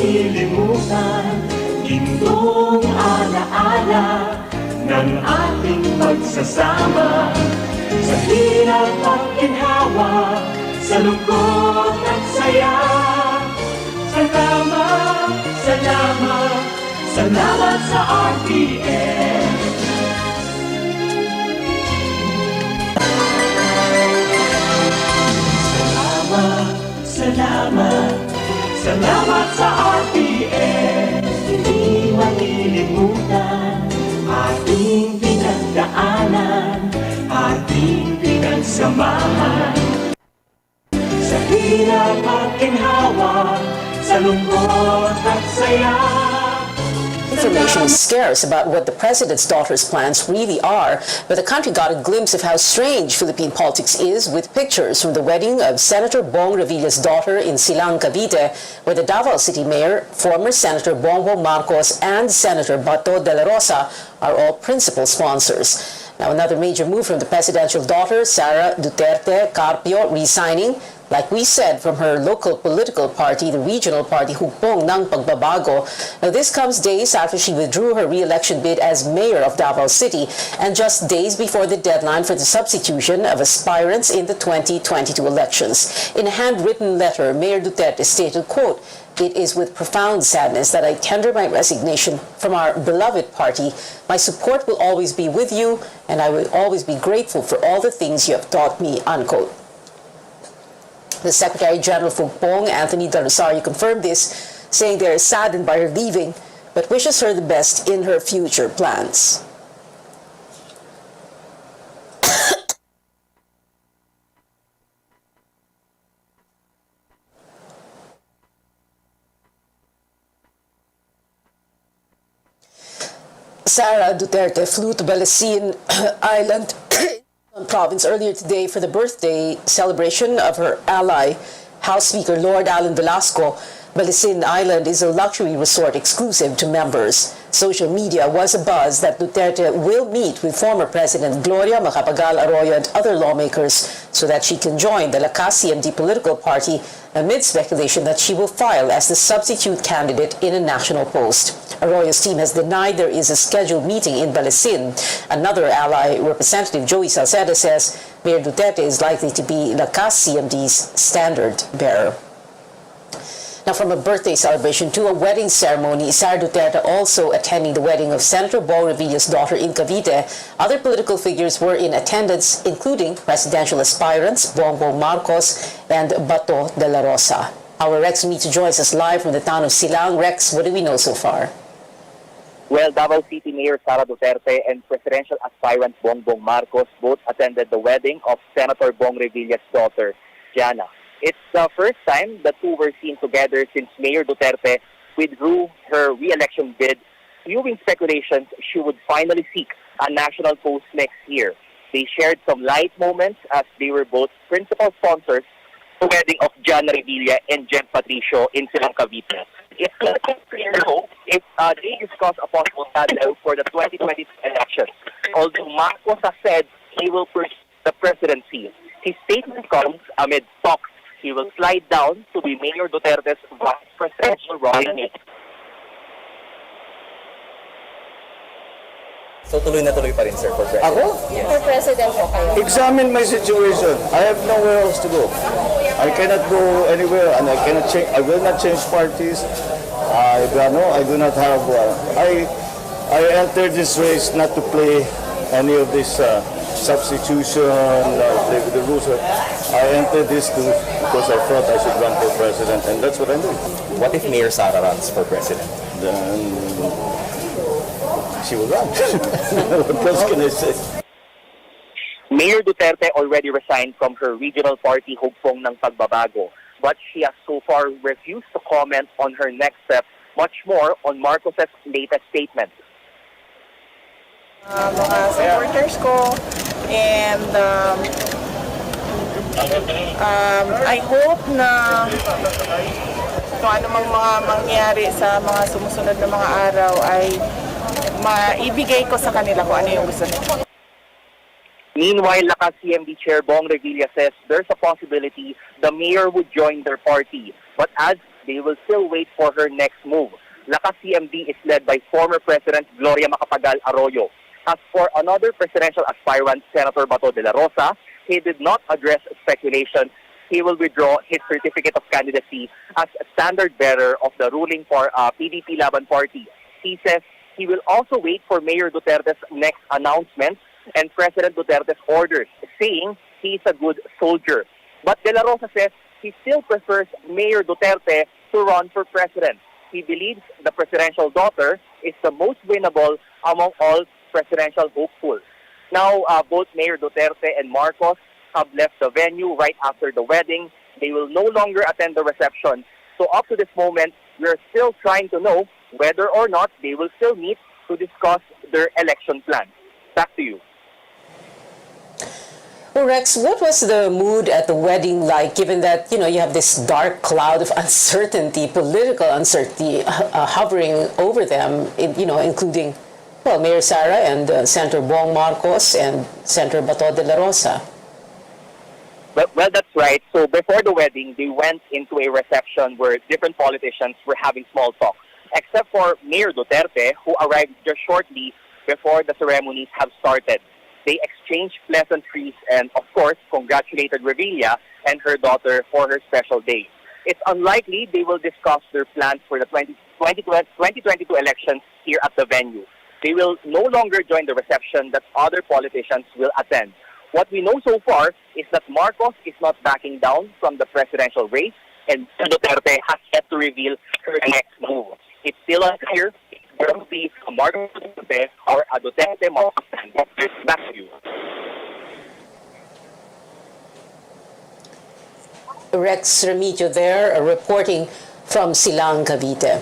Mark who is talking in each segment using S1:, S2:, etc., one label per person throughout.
S1: malilimutan, gintong alaala ng ating pagsasama. Sa hirap at ginhawa, sa lungkot at saya. Salamat, salamat, salamat sa RPN. Salamat, salamat sa RPN. Hindi malilimutan ating pinagdaanan, ating pinagsamahan. Sa hirap at ginhawa, sa lungkot at saya.
S2: Information is scarce about what the president's daughter's plans really are, but the country got a glimpse of how strange Philippine politics is with pictures from the wedding of Senator Bong Revilla's daughter in Silang, Cavite, where the Davao City Mayor, former Senator Bongbong Marcos, and Senator Bato de la Rosa are all principal sponsors. Now, another major move from the presidential daughter, Sara Duterte Carpio, resigning, like we said, from her local political party, the regional party Hugpong ng Pagbabago. Now, this comes days after she withdrew her re-election bid as mayor of Davao City and just days before the deadline for the substitution of aspirants in the 2022 elections. In a handwritten letter, Mayor Duterte stated, quote, "It is with profound sadness that I tender my resignation from our beloved party. My support will always be with you, and I will always be grateful for all the things you have taught me," unquote. The Secretary General of Hugpong, Anthony Del Rosario, confirmed this, saying they are saddened by her leaving, but wishes her the best in her future plans. Sara Duterte flew to Balasin Island province earlier today for the birthday celebration of her ally, House Speaker Lord Alan Velasco. Balasin Island is a luxury resort exclusive to members. Social media was abuzz that Duterte will meet with former President Gloria Macapagal Arroyo and other lawmakers so that she can join the Lakas CMD political party amid speculation that she will file as the substitute candidate in a national post. Arroyo's team has denied there is a scheduled meeting in Balasin. Another ally, Representative Joey Salceda, says Mayor Duterte is likely to be Lakas CMD's standard bearer. Now, from a birthday celebration to a wedding ceremony, Sara Duterte also attending the wedding of Senator Bong Revilla's daughter in Cavite. Other political figures were in attendance, including presidential aspirants Bongbong Marcos and Bato de la Rosa. Our Rex Meets joins us live from the town of Silang. Rex, what do we know so far?
S3: Well, Davao City Mayor Sara Duterte and presidential aspirant Bongbong Marcos both attended the wedding of Senator Bong Revilla's daughter, Jana. It's the first time the two were seen together since Mayor Duterte withdrew her re-election bid, fueling speculations she would finally seek a national post next year. They shared some light moments as they were both principal sponsors the wedding of Jana Revilla and Jen Patricio in Silang, Cavite. It's not clear if they discuss a possible title for the 2022 elections. Although Marcos has said he will pursue the presidency, his statement comes amid talks he will slide down to be Mayor Duterte's vice presidential running mate.
S4: So tuloy na tuloy pa rin, sir, for president?
S5: Ako?
S4: Yes.
S5: For president po kayo?
S6: Examine my situation. I have nowhere else to go. I cannot go anywhere and I cannot change. I will not change parties. I do not have. I entered this race not to play any of this substitution, play with the rules. I entered this because I thought I should run for president, and that's what I'm doing.
S4: What if Mayor Sara runs for president?
S6: Then she will run. What else can I say?
S3: Mayor Duterte already resigned from her regional party Hugpong ng Pagbabago, but she has so far refused to comment on her next step, much more on Marcos's latest statement.
S7: Mga supporters ko, and I hope na kung ano mang mga mangyari sa mga sumusunod na mga araw ay maibigay ko sa kanila kung ano yung gusto nila.
S3: Meanwhile, Lakas CMD Chair Bong Revilla says there's a possibility the mayor would join their party. But as they will still wait for her next move. Lakas CMD is led by former President Gloria Macapagal Arroyo. As for another presidential aspirant, Senator Bato de la Rosa, he did not address speculation. He will withdraw his certificate of candidacy as a standard bearer of the ruling PDP Laban Party. He says he will also wait for Mayor Duterte's next announcement and President Duterte's orders, saying he is a good soldier. But De La Rosa says he still prefers Mayor Duterte to run for president. He believes the presidential daughter is the most winnable among all presidential hopefuls. Now, both Mayor Duterte and Marcos have left the venue right after the wedding. They will no longer attend the reception. So up to this moment, we're still trying to know whether or not they will still meet to discuss their election plan. Back to you.
S2: Well, Rex, what was the mood at the wedding like, given that, you have this dark cloud of uncertainty, political uncertainty hovering over them, including, Mayor Sara and Senator Bong Marcos and Senator Bato de la Rosa?
S3: Well, that's right. So before the wedding, they went into a reception where different politicians were having small talk, except for Mayor Duterte, who arrived just shortly before the ceremonies have started. They exchanged pleasantries and, of course, congratulated Revilla and her daughter for her special day. It's unlikely they will discuss their plans for the 2022 elections here at the venue. They will no longer join the reception that other politicians will attend. What we know so far is that Marcos is not backing down from the presidential race, and Duterte has yet to reveal her next move. It's still unclear if there will be a Marcos Duterte or a Duterte Marcos. Back to you.
S2: Rex Remigio there, reporting from Silang, Cavite.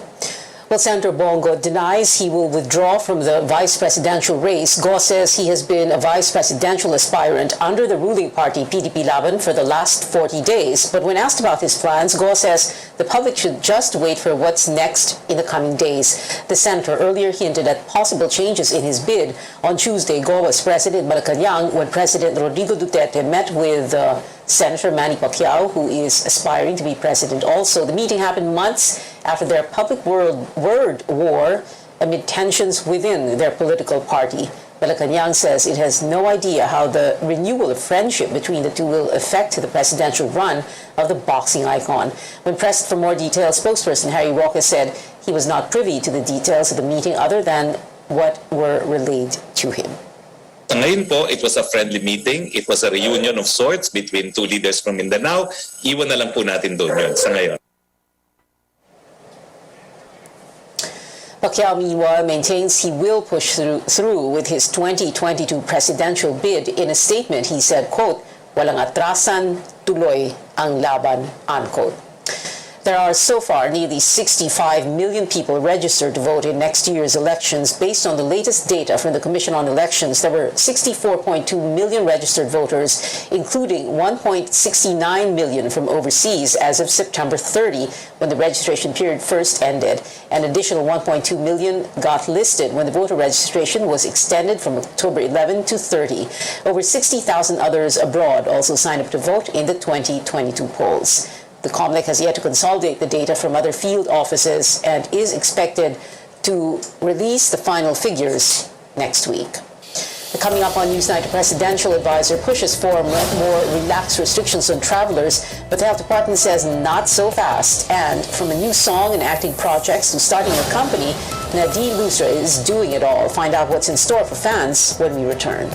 S2: Well, Senator Bongo denies he will withdraw from the vice presidential race. Go says he has been a vice presidential aspirant under the ruling party PDP Laban for the last 40 days. But when asked about his plans, Go says the public should just wait for what's next in the coming days. The senator earlier hinted at possible changes in his bid. On Tuesday, Go was present in Malacanang when President Rodrigo Duterte met with Senator Manny Pacquiao, who is aspiring to be president also. The meeting happened months after their public word war amid tensions within their political party. Malacanang says it has no idea how the renewal of friendship between the two will affect the presidential run of the boxing icon. When pressed for more details, spokesperson Harry Roque said he was not privy to the details of the meeting other than what were relayed to him.
S5: Ngayon po, it was a friendly meeting. It was a reunion of sorts between two leaders from Mindanao. Iwan na lang po natin doon yun sa ngayon.
S2: Pacquiao, meanwhile, maintains he will push through with his 2022 presidential bid. In a statement, he said, quote, "Walang atrasan, tuloy ang laban," unquote. There are so far nearly 65 million people registered to vote in next year's elections. Based on the latest data from the Commission on Elections, there were 64.2 million registered voters, including 1.69 million from overseas as of September 30, when the registration period first ended. An additional 1.2 million got listed when the voter registration was extended from October 11 to 30. Over 60,000 others abroad also signed up to vote in the 2022 polls. The COMELEC has yet to consolidate the data from other field offices and is expected to release the final figures next week. Coming up on Newsnight, a presidential advisor pushes for more relaxed restrictions on travelers, but the health department says not so fast. And from a new song and acting projects to starting a company, Nadine Lustra is doing it all. Find out what's in store for fans when we return.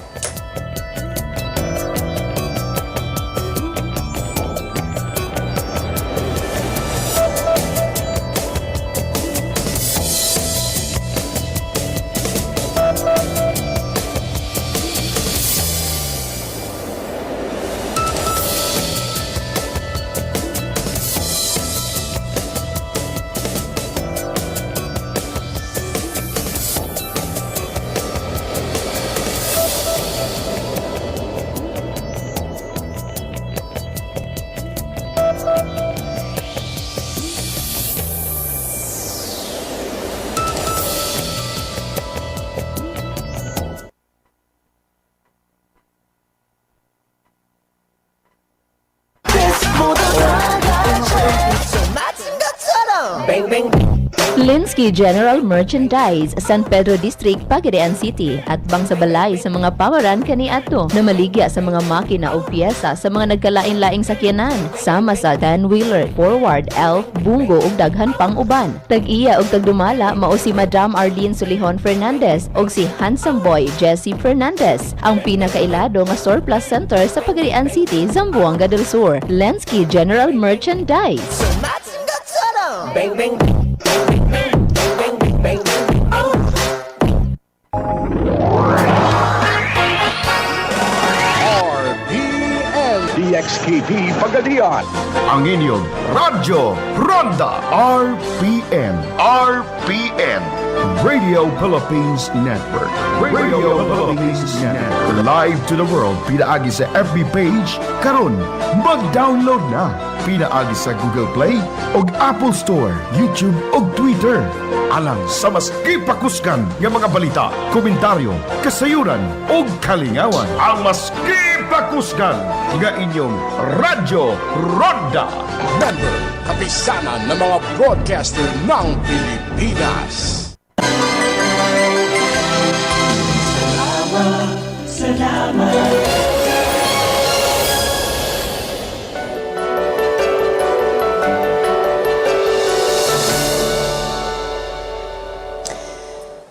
S8: Linsky General Merchandise, San Pedro District, Pagadian City at bangsabalay sa mga pawaran kaniadto na maligya sa mga makina o piyesa sa mga nagkalain-laing sakyanan sama sa 10-wheeler, forward, elf, bungo ug daghan pang uban. Tag-iya ug tagdumala mao si Madam Arlene Solihon Fernandez ug si handsome boy Jesse Fernandez, ang pinakailado nga surplus center sa Pagadian City, Zamboanga del Sur. Linsky General Merchandise.
S9: RPN DXKP Pagadian, ang inyong Radyo Ronda. RPN Radio Philippines Network. Radio Philippines Network. Live to the world, pinaagi sa FB page. Karon, mag-download na. Pinaagi sa Google Play og Apple Store, YouTube og Twitter. Alang sa mas kipakuskan nga mga balita, komentaryo, kasayuran og kalingawan. Ang mas kipakuskan nga inyong Radyo Ronda. Member, kapisanan ng mga broadcaster ng Pilipinas.
S1: Salamat.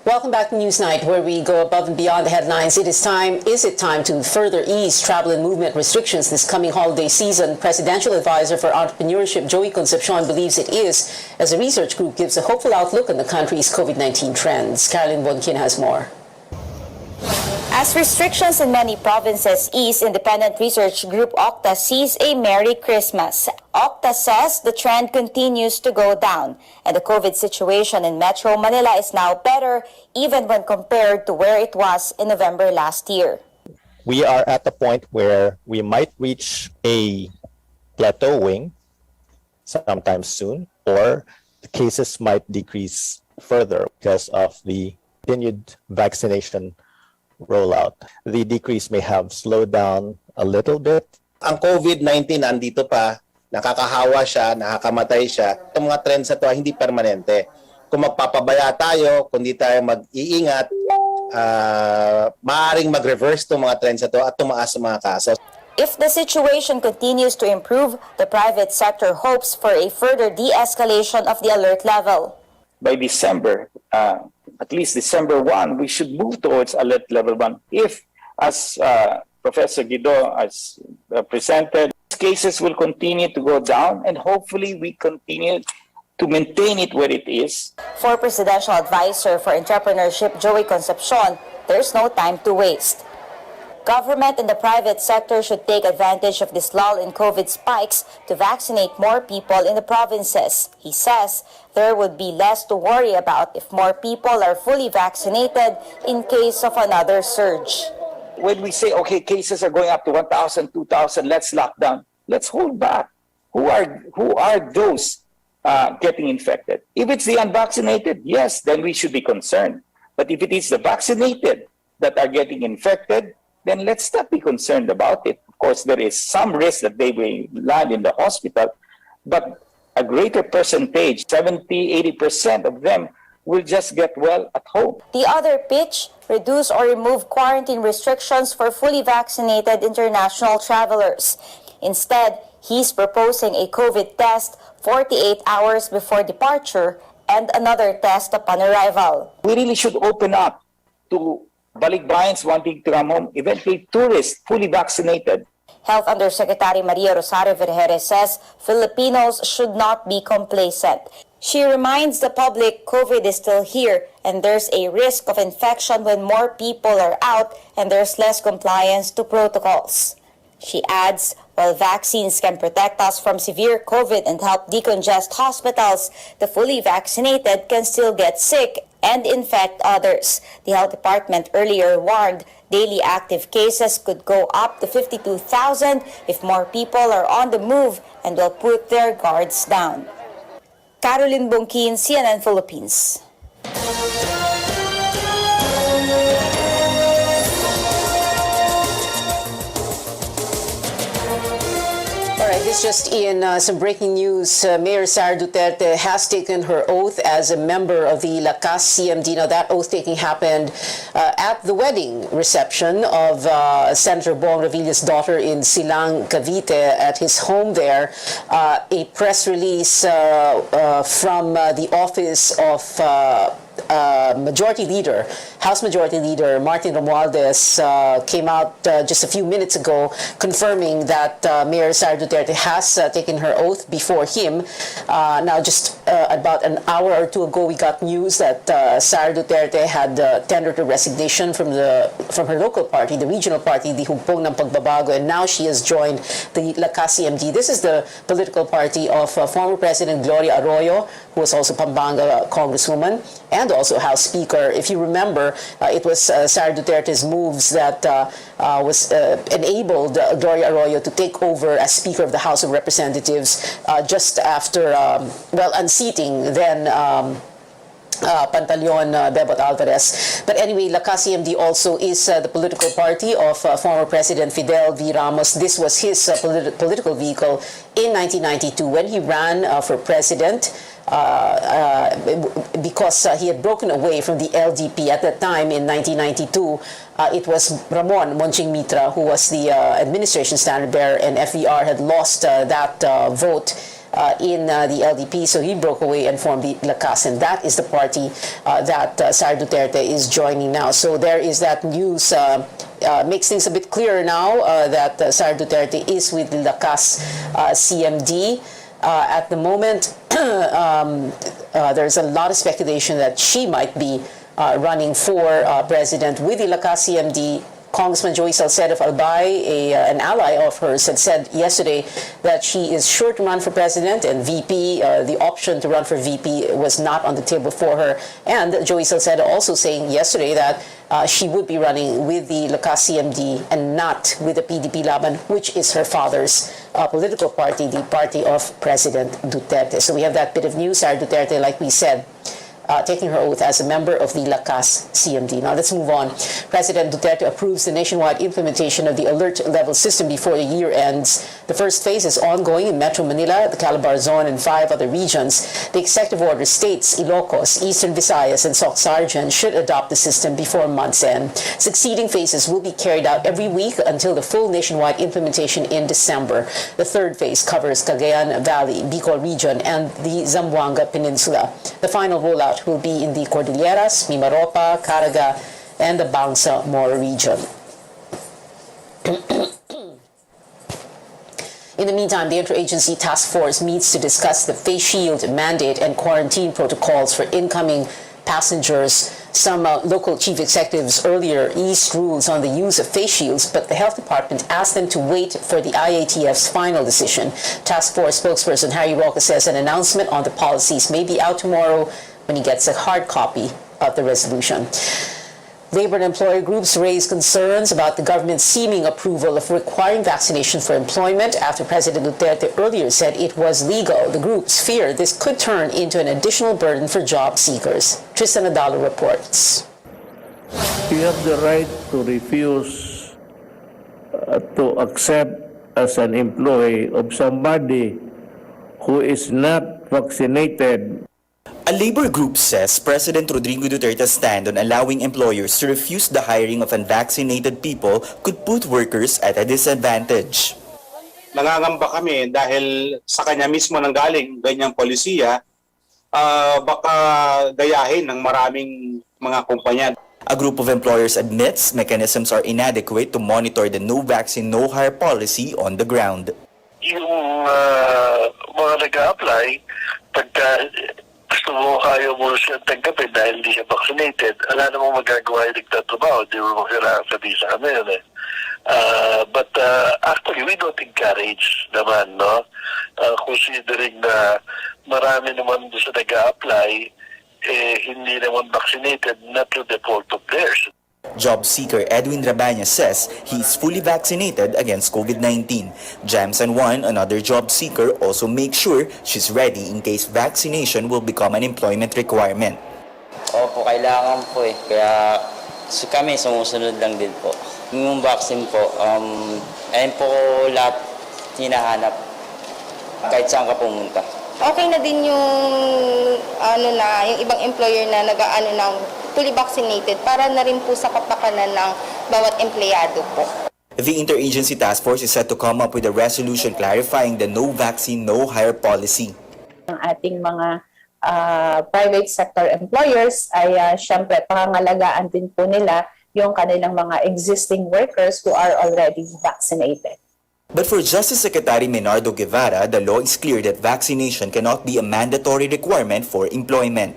S2: Welcome back to Newsnight, where we go above and beyond the headlines. Is it time to further ease travel and movement restrictions this coming holiday season? Presidential Advisor for Entrepreneurship Joey Concepcion believes it is, as a research group gives a hopeful outlook on the country's COVID-19 trends. Carolyn Bonkin has more.
S10: As restrictions in many provinces ease, independent research group Octa sees a Merry Christmas. Octa says the trend continues to go down, and the COVID situation in Metro Manila is now better even when compared to where it was in November last year.
S4: We are at the point where we might reach a plateauing sometime soon, or the cases might decrease further because of the continued vaccination rollout. The decrease may have slowed down a little bit.
S11: Ang COVID-19 andito pa, nakakahawa siya, nakakamatay siya. Itong mga trends na ito hindi permanente. Kung magpapabaya tayo, kung di tayo mag-iingat, maaaring mag-reverse itong mga trends na ito at tumaas ang mga kaso.
S10: If the situation continues to improve, the private sector hopes for a further de-escalation of the alert level.
S12: By December, at least December 1, we should move towards alert level 1. If, as Professor Guido has presented, cases will continue to go down and hopefully we continue to maintain it where it is.
S10: For Presidential Advisor for Entrepreneurship Joey Concepcion, there's no time to waste. Government and the private sector should take advantage of this lull in COVID spikes to vaccinate more people in the provinces. He says there would be less to worry about if more people are fully vaccinated in case of another surge.
S12: When we say, okay, cases are going up to 1,000, 2,000, let's lock down. Let's hold back. Who are those getting infected? If it's the unvaccinated, yes, then we should be concerned. But if it is the vaccinated that are getting infected, then let's not be concerned about it. Of course, there is some risk that they will land in the hospital, but a greater percentage, 70, 80% of them will just get well at home.
S10: The other pitch, reduce or remove quarantine restrictions for fully vaccinated international travelers. Instead, he's proposing a COVID test 48 hours before departure and another test upon arrival.
S12: We really should open up to balikbayans wanting to come home, eventually tourists fully vaccinated.
S10: Health Undersecretary Maria Rosario Vergeres says Filipinos should not be complacent. She reminds the public COVID is still here and there's a risk of infection when more people are out and there's less compliance to protocols. She adds, while vaccines can protect us from severe COVID and help decongest hospitals, the fully vaccinated can still get sick and infect others. The Health Department earlier warned daily active cases could go up to 52,000 if more people are on the move and will put their guards down. Carolyn Bonkin, CNN Philippines.
S2: This just in, some breaking news. Mayor Sara Duterte has taken her oath as a member of the Lakas CMD. Now, that oath-taking happened at the wedding reception of Senator Bong Revilla's daughter in Silang, Cavite, at his home there. A press release from the office of Majority Leader, House Majority Leader Martin Romualdez came out just a few minutes ago confirming that Mayor Sara Duterte has taken her oath before him. Now, just about an hour or two ago, we got news that Sara Duterte had tendered her resignation from her local party, the regional party, the Hugpong ng Pagbabago, and now she has joined the Lakas CMD. This is the political party of former President Gloria Arroyo, who was also Pampanga Congresswoman, and also House Speaker. If you remember, it was Sara Duterte's moves that was enabled Gloria Arroyo to take over as Speaker of the House of Representatives just after, unseating then Pantaleon Bebot Alvarez. But anyway, Lakas CMD also is the political party of former President Fidel V. Ramos. This was his political vehicle in 1992 when he ran for president. Because he had broken away from the LDP at that time in 1992. It was Ramon Monching Mitra who was the administration standard bearer, and FVR had lost that vote in the LDP, so he broke away and formed the Lakas, and that is the party that Sara Duterte is joining now. So there is that news. Makes things a bit clearer now that Sara Duterte is with the Lakas CMD. At the moment, there's a lot of speculation that she might be running for president with the Lakas CMD. Congressman Joey Salcedo of Albay, an ally of hers, had said yesterday that she is sure to run for president, and VP, the option to run for VP was not on the table for her. And Joey Salcedo also saying yesterday that she would be running with the Lakas CMD and not with the PDP Laban, which is her father's political party, the party of President Duterte. So we have that bit of news. Sara Duterte, like we said, taking her oath as a member of the Lakas CMD. Now let's move on. President Duterte approves the nationwide implementation of the alert level system before the year ends. The first phase is ongoing in Metro Manila, the Calabar Zone, and 5 other regions. The executive order states Ilocos, Eastern Visayas, and Soc-Sargen should adopt the system before month's end. Succeeding phases will be carried out every week until the full nationwide implementation in December. The third phase covers Cagayan Valley, Bicol region, and the Zamboanga Peninsula. The final rollout will be in the Cordilleras, Mimaropa, Caraga, and the Bangsamoro region. In the meantime, the Interagency Task Force meets to discuss the face shield mandate and quarantine protocols for incoming passengers. Some local chief executives earlier eased rules on the use of face shields, but the health department asked them to wait for the IATF's final decision. Task Force spokesperson Harry Roque says an announcement on the policies may be out tomorrow when he gets a hard copy of the resolution. Labor and employer groups raised concerns about the government's seeming approval of requiring vaccination for employment after President Duterte earlier said it was legal. The groups fear this could turn into an additional burden for job seekers. Tristan Adalo reports.
S13: You have the right to refuse to accept as an employee of somebody who is not vaccinated.
S14: A labor group says President Rodrigo Duterte's stand on allowing employers to refuse the hiring of unvaccinated people could put workers at a disadvantage.
S15: Nangangamba kami dahil sa kanya mismo nanggaling ganyang polisiya, baka gayahin ng maraming mga kumpanya.
S14: A group of employers admits mechanisms are inadequate to monitor the no vaccine, no hire policy on the ground.
S16: Yung mga nag-a-apply, pagka gusto mo ayaw mo siya tanggapin dahil hindi siya vaccinated, wala namang magagawa yung nagtatrabaho, di mo kailangan sa visa kami yun eh. But actually, we don't encourage naman, no? Considering na marami naman doon sa nag-a-apply, hindi naman vaccinated, not to the fault of theirs.
S14: Job seeker Edwin Rabanya says he is fully vaccinated against COVID-19. Jamson One, another job seeker, also makes sure she's ready in case vaccination will become an employment requirement.
S17: Opo, kailangan po eh. Kaya kami sumusunod lang din po. Yung vaccine po, ayun po lahat hinahanap kahit saan ka pumunta.
S10: Okay na din yung yung ibang employer na nag-aano ng fully vaccinated para na rin po sa kapakanan ng bawat empleyado po.
S14: The Interagency Task Force is set to come up with a resolution clarifying the no vaccine, no hire policy.
S18: Ang ating mga private sector employers ay syempre pangangalagaan din po nila yung kanilang mga existing workers who are already vaccinated.
S14: But for Justice Secretary Menardo Guevara, the law is clear that vaccination cannot be a mandatory requirement for employment.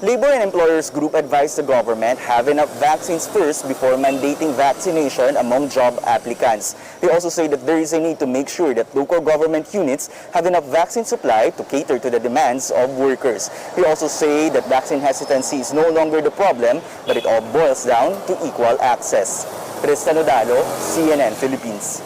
S19: Labor and Employers Group advised the government have enough vaccines first before mandating vaccination among job applicants. They also say that there is a need to make sure that local government units have enough vaccine supply to cater to the demands of workers. They also say that vaccine hesitancy is no longer the problem, but it all boils down to equal access. Cristiano Dalo, CNN Philippines.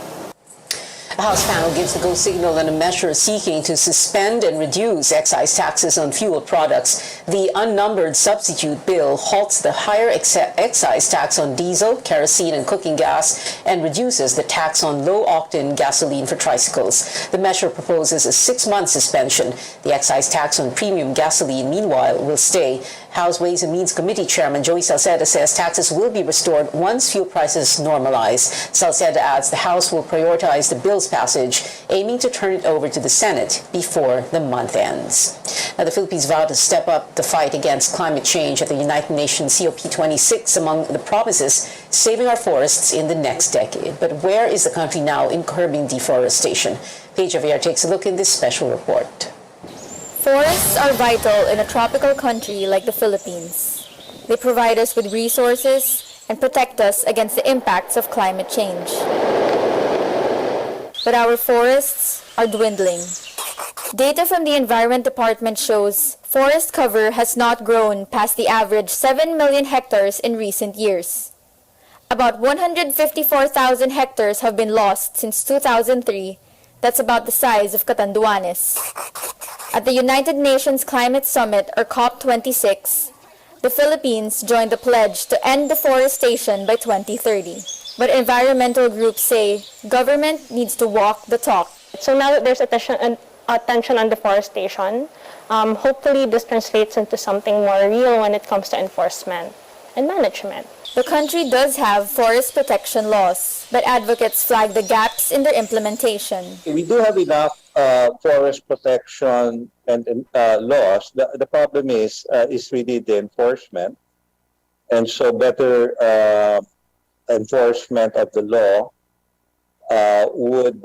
S2: The House panel gives the go signal on a measure seeking to suspend and reduce excise taxes on fuel products. The unnumbered substitute bill halts the higher excise tax on diesel, kerosene, and cooking gas and reduces the tax on low-octane gasoline for tricycles. The measure proposes a 6-month suspension. The excise tax on premium gasoline, meanwhile, will stay. House Ways and Means Committee Chairman Joey Salceda says taxes will be restored once fuel prices normalize. Salceda adds the House will prioritize the bill's passage, aiming to turn it over to the Senate before the month ends. Now, the Philippines vowed to step up the fight against climate change at the United Nations COP26 among the promises saving our forests in the next decade. But where is the country now in curbing deforestation? Paige Javier takes a look in this special report.
S20: Forests are vital in a tropical country like the Philippines. They provide us with resources and protect us against the impacts of climate change. But our forests are dwindling. Data from the Environment Department shows forest cover has not grown past the average 7 million hectares in recent years. About 154,000 hectares have been lost since 2003. That's about the size of Catanduanes. At the United Nations Climate Summit, or COP26, the Philippines joined the pledge to end deforestation by 2030. But environmental groups say government needs to walk the talk.
S21: So now that there's attention on deforestation, hopefully this translates into something more real when it comes to enforcement and management.
S20: The country does have forest protection laws, but advocates flag the gaps in their implementation.
S22: We do have enough forest protection and laws. The problem is really the enforcement. And so better enforcement of the law would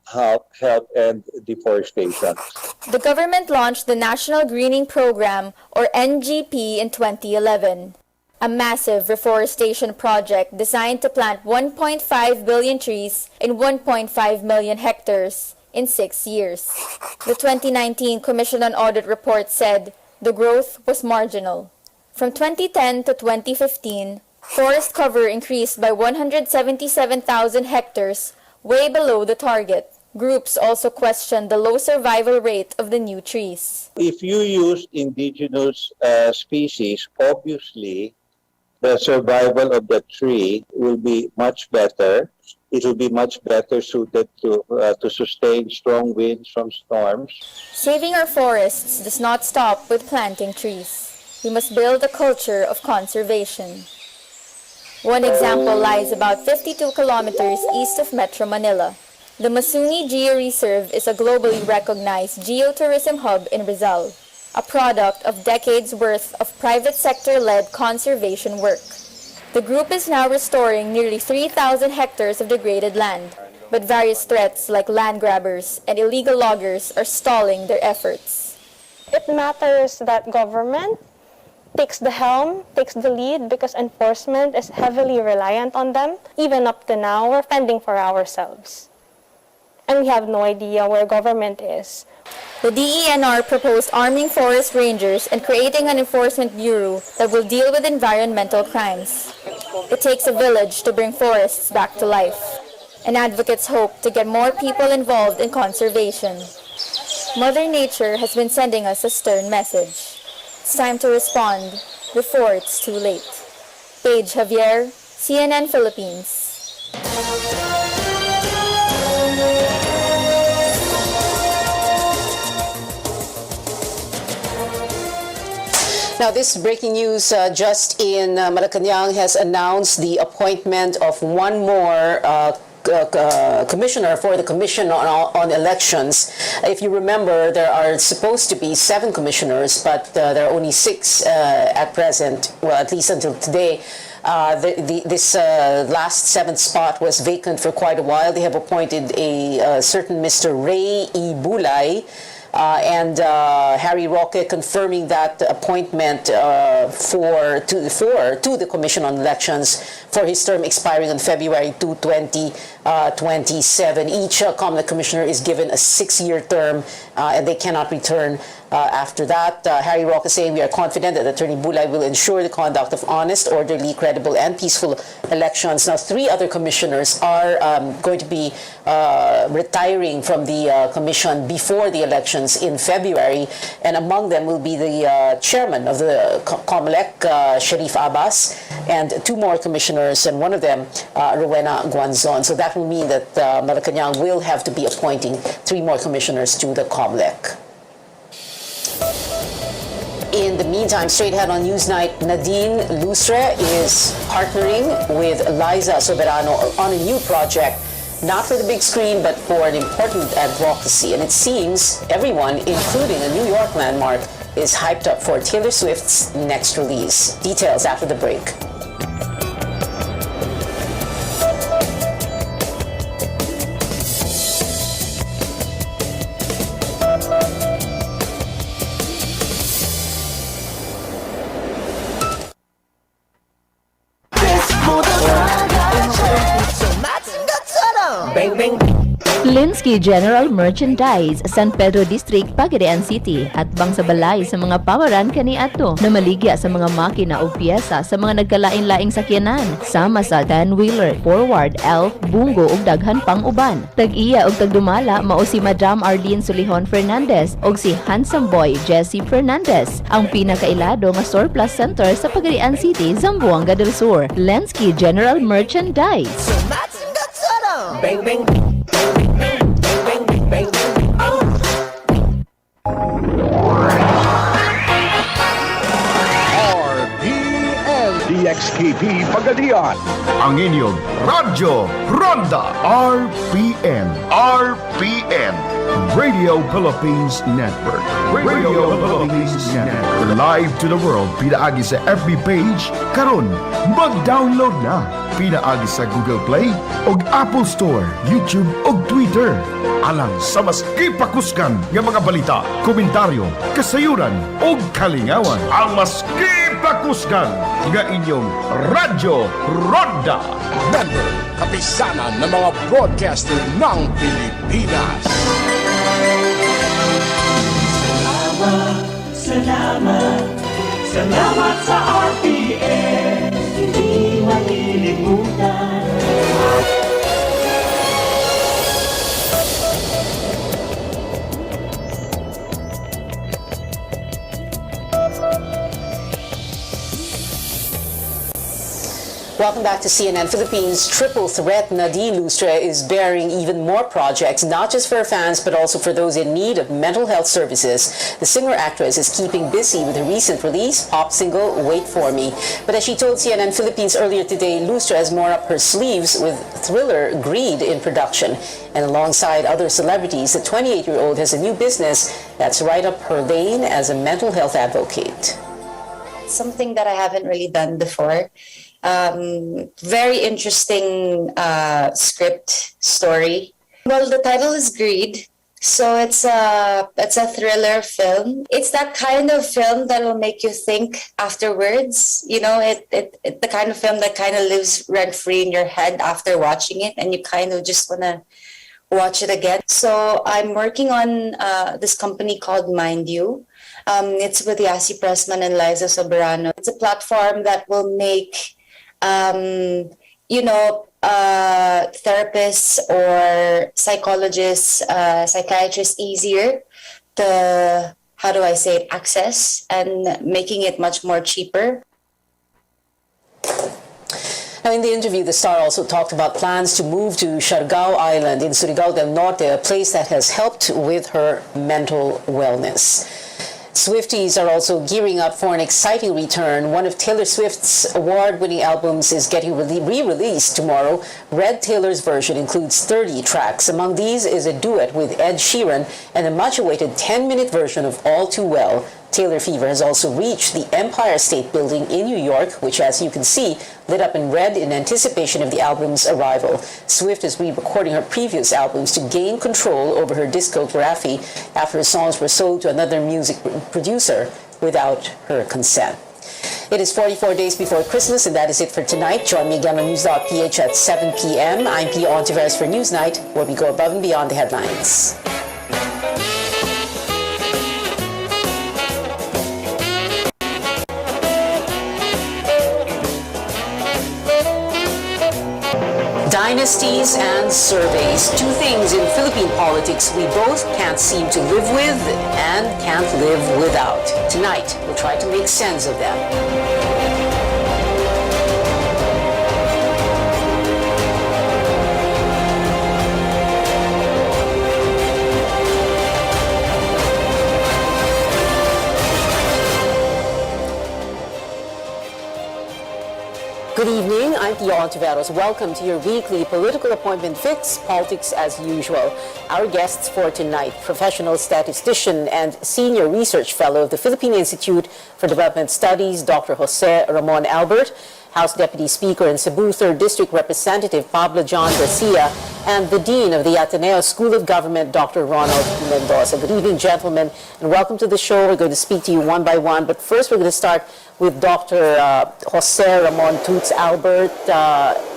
S22: help end deforestation.
S20: The government launched the National Greening Program, or NGP, in 2011. A massive reforestation project designed to plant 1.5 billion trees in 1.5 million hectares in 6 years. The 2019 Commission on Audit report said the growth was marginal. From 2010 to 2015, forest cover increased by 177,000 hectares, way below the target. Groups also questioned the low survival rate of the new trees.
S22: If you use indigenous species, obviously the survival of the tree will be much better. It will be much better suited to sustain strong winds from storms.
S20: Saving our forests does not stop with planting trees. We must build a culture of conservation. One example lies about 52 kilometers east of Metro Manila. The Masuni Geo-Reserve is a globally recognized geotourism hub in Rizal, a product of decades' worth of private sector-led conservation work. The group is now restoring nearly 3,000 hectares of degraded land, but various threats like land grabbers and illegal loggers are stalling their efforts.
S21: It matters that government takes the helm, takes the lead, because enforcement is heavily reliant on them. Even up to now, we're fending for ourselves. And we have no idea where government is.
S20: The DENR proposed arming forest rangers and creating an enforcement bureau that will deal with environmental crimes. It takes a village to bring forests back to life, and advocates hope to get more people involved in conservation. Mother Nature has been sending us a stern message. It's time to respond before it's too late. Paige Javier, CNN Philippines.
S2: Now, this breaking news just in Malacanang has announced the appointment of one more commissioner for the Commission on Elections. If you remember, there are supposed to be 7 commissioners, but there are only 6 at present, well, at least until today. This last 7th spot was vacant for quite a while. They have appointed a certain Mr. Ray E. Bulay, and Harry Roque confirming that appointment to the Commission on Elections for his term expiring on February 2, 2027. Each COMELEC commissioner is given a 6-year term, and they cannot return after that. Harry Roque saying, "We are confident that Attorney Bulay will ensure the conduct of honest, orderly, credible, and peaceful elections." Now, 3 other commissioners are going to be retiring from the commission before the elections in February, and among them will be the chairman of the COMELEC, Sharif Abbas, and 2 more commissioners, and one of them, Rowena Guanzon. So that will mean that Malacanang will have to be appointing 3 more commissioners to the COMELEC. In the meantime, straight ahead on Newsnight, Nadine Lustre is partnering with Liza Soberano on a new project, not for the big screen, but for an important advocacy. And it seems everyone, including a New York landmark, is hyped up for Taylor Swift's next release. Details after the break.
S8: Linsky General Merchandise, San Pedro District, Pagadian City, at bang sa balay sa mga pawaran kaniadto na maligya sa mga makina o piyesa sa mga nagkalain-laing sakyanan, sama sa 10-wheeler, forward, elf, bungo ug daghan pang uban. Tag-iya og tagdumala mao si Madam Arlene Solihon Fernandez og si handsome boy Jesse Fernandez, ang pinakailado nga surplus center sa Pagadian City, Zamboanga del Sur. Linsky General Merchandise.
S1: Bang, bang.
S9: RPN DXKP Pagadian. Ang inyong Radyo Ronda RPN. RPN Radio Philippines Network. Radio Philippines Network. Live to the world. Pinaagi sa FB page. Karon, mag-download na. Pinaagi sa Google Play og Apple Store, YouTube og Twitter. Alang sa mas kipakuskan nga mga balita, komentaryo, kasayuran og kalingawan. Ang mas kipakuskan nga inyong Radyo Ronda.
S6: Member, kapisanan ng mga broadcaster ng Pilipinas.
S1: Salamat sa RPN. Hindi malilimutan.
S2: Welcome back to CNN Philippines. Triple threat Nadine Lustre is bearing even more projects, not just for her fans, but also for those in need of mental health services. The singer-actress is keeping busy with her recent release, pop single, Wait For Me. But as she told CNN Philippines earlier today, Lustre has more up her sleeves with thriller Greed in production. And alongside other celebrities, the 28-year-old has a new business that's right up her lane as a mental health advocate.
S10: Something that I haven't really done before. Very interesting script story. Well, the title is Greed, so it's a thriller film. It's that kind of film that will make you think afterwards. You know, it the kind of film that kind of lives rent free in your head after watching it, and you kind of just wanna watch it again. So I'm working on this company called Mind You. It's with Yasi Pressman and Liza Soberano. It's a platform that will make therapists or psychologists, psychiatrists easier to, access, and making it much more cheaper.
S2: Now, in the interview, the star also talked about plans to move to Siargao Island in Surigao del Norte, a place that has helped with her mental wellness. Swifties are also gearing up for an exciting return. One of Taylor Swift's award-winning albums is getting re-released tomorrow. Red Taylor's version includes 30 tracks. Among these is a duet with Ed Sheeran and a much-awaited 10-minute version of All Too Well. Taylor Fever has also reached the Empire State Building in New York, which, as you can see, lit up in red in anticipation of the album's arrival. Swift is re-recording her previous albums to gain control over her discography after her songs were sold to another music producer without her consent. It is 44 days before Christmas, and that is it for tonight. Join me again on News.ph at 7 p.m. I'm Pia Ontiveros for Newsnight, where we go above and beyond the headlines. Dynasties and surveys, two things in Philippine politics we both can't seem to live with and can't live without. Tonight, we'll try to make sense of them. Good evening, I'm Pia Ontiveros. Welcome to your weekly political appointment fix, politics as usual. Our guests for tonight, professional statistician and senior research fellow of the Philippine Institute for Development Studies, Dr. Jose Ramon Albert, House Deputy Speaker in Cebu, 3rd District Representative Pablo John Garcia, and the Dean of the Ateneo School of Government, Dr. Ronald Mendoza. Good evening, gentlemen, and welcome to the show. We're going to speak to you one by one, but first we're going to start with Dr. Jose Ramon Toots Albert.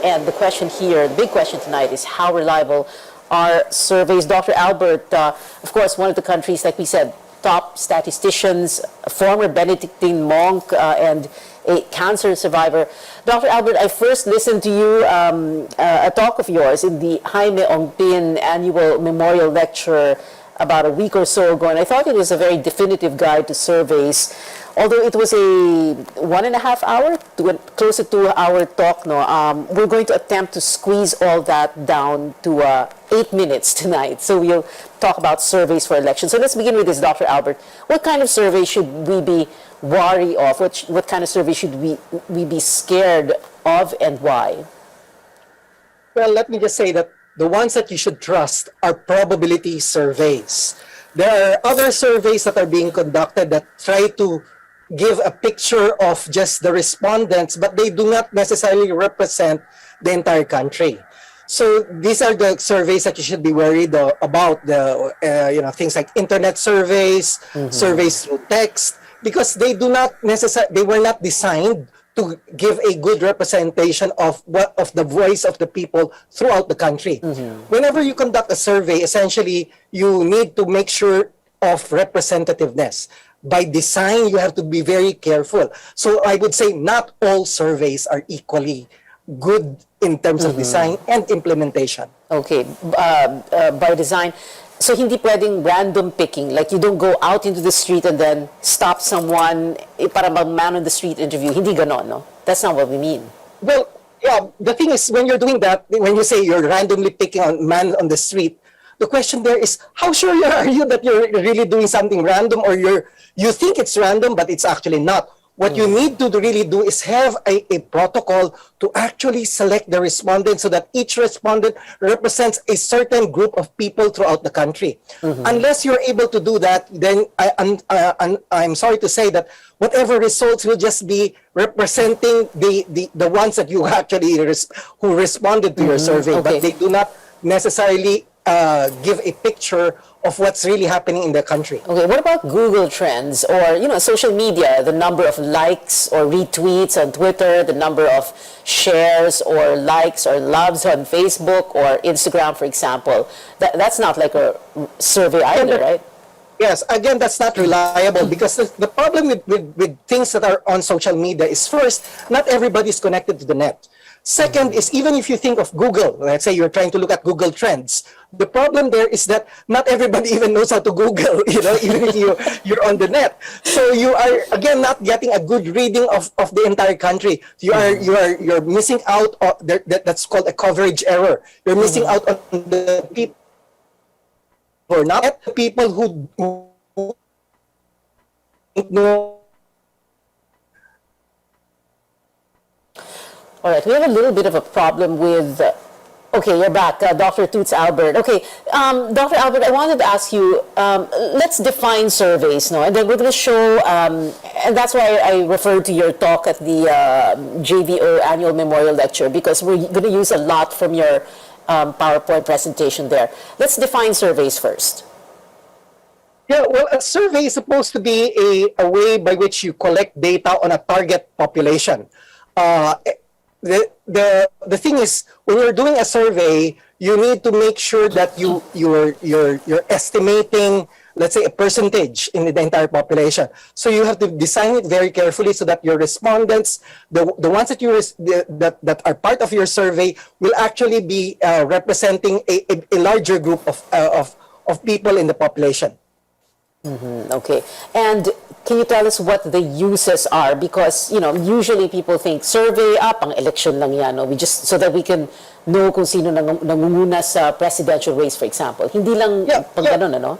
S2: And the question here, the big question tonight is how reliable are surveys? Dr. Albert, of course, one of the country's, like we said, top statisticians, a former Benedictine monk, and a cancer survivor. Dr. Albert, I first listened to you, a talk of yours in the Jaime Ongpin annual memorial lecture about a week or so ago, and I thought it was a very definitive guide to surveys. Although it was a 1.5 hour, close to 2 hour talk, we're going to attempt to squeeze all that down to 8 minutes tonight. So we'll talk about surveys for elections. So let's begin with this, Dr. Albert. What kind of survey should we be wary of? What kind of survey should we be scared of, and why?
S3: Well, let me just say that the ones that you should trust are probability surveys. There are other surveys that are being conducted that try to give a picture of just the respondents, but they do not necessarily represent the entire country. So these are the surveys that you should be worried about. Things like internet surveys, surveys through text, because they do not they were not designed to give a good representation of the voice of the people throughout the country. Whenever you conduct a survey, essentially you need to make sure of representativeness. By design, you have to be very careful. So I would say not all surveys are equally good in terms of design and implementation.
S2: Okay, by design. So hindi pwedeng random picking, like you don't go out into the street and then stop someone para man on the street interview. Hindi ganon, no? That's not what we mean.
S3: Well, yeah, the thing is, when you're doing that, when you say you're randomly picking on man on the street, the question there is, how sure are you that you're really doing something random, or you think it's random, but it's actually not? What you need to really do is have a protocol to actually select the respondents so that each respondent represents a certain group of people throughout the country. Unless you're able to do that, then I'm sorry to say that whatever results will just be representing the ones that you actually who responded to your survey, but they do not necessarily give a picture of what's really happening in the country.
S2: Okay, what about Google Trends or, social media, the number of likes or retweets on Twitter, the number of shares or likes or loves on Facebook or Instagram, for example? That's not like a survey either, right?
S3: Yes, again, that's not reliable because the problem with things that are on social media is, first, not everybody is connected to the net. Second is, even if you think of Google, let's say you're trying to look at Google Trends, the problem there is that not everybody even knows how to Google, even if you're on the net. So you are, again, not getting a good reading of the entire country. You're missing out on, that's called a coverage error. You're missing out on the people who are not the people who know.
S2: All right, we have a little bit of a problem with. Okay, you're back, Dr. Toots Albert. Okay, Dr. Albert, I wanted to ask you. Let's define surveys, no, and then we're going to show, and that's why I referred to your talk at the JVO Annual Memorial Lecture, because we're going to use a lot from your PowerPoint presentation there. Let's define surveys first.
S3: Yeah, well, a survey is supposed to be a way by which you collect data on a target population. The thing is, when you're doing a survey, you need to make sure that you're estimating, let's say, a percentage in the entire population. So you have to design it very carefully so that your respondents, the ones that that are part of your survey, will actually be representing a larger group of people in the population.
S2: Okay, and can you tell us what the uses are? Because, you know, usually people think survey, pang election lang yan, no? We just, so that we can know kung sino nangunguna sa presidential race, for example. Hindi lang pang ganun, ano?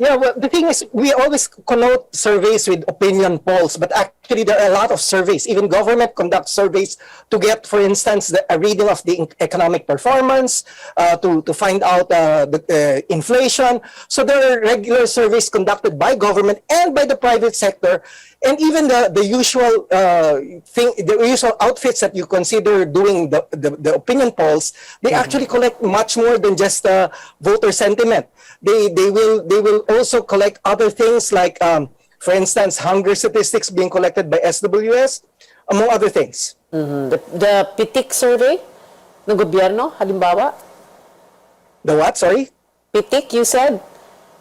S3: Yeah, well, the thing is, we always connote surveys with opinion polls, but actually there are a lot of surveys. Even government conducts surveys to get, for instance, a reading of the economic performance, to find out the inflation. So there are regular surveys conducted by government and by the private sector, and even the usual the usual outfits that you consider doing the opinion polls, they actually collect much more than just voter sentiment. They will also collect other things like, for instance, hunger statistics being collected by SWS, among other things.
S2: The PITIC survey ng gobyerno, halimbawa?
S3: The what? Sorry?
S2: PITIC, you said?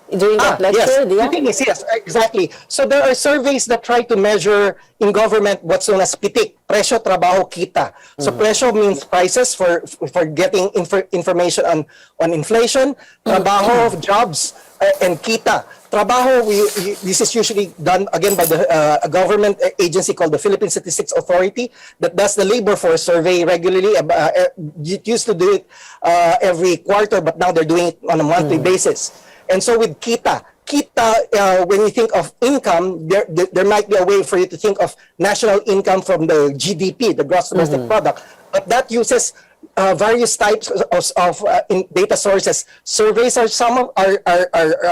S2: During that lecture?
S3: Yes. The thing is, yes, exactly. So there are surveys that try to measure in government what's known as PITIC, presyo, trabaho, kita. So presyo means prices for getting information on inflation, trabaho, jobs, and kita. Trabaho, this is usually done again by a government agency called the Philippine Statistics Authority that does the labor force survey regularly. It used to do it every quarter, but now they're doing it on a monthly basis. And so with kita, when you think of income, there might be a way for you to think of national income from the GDP, the gross domestic product, but that uses various types of data sources. Surveys are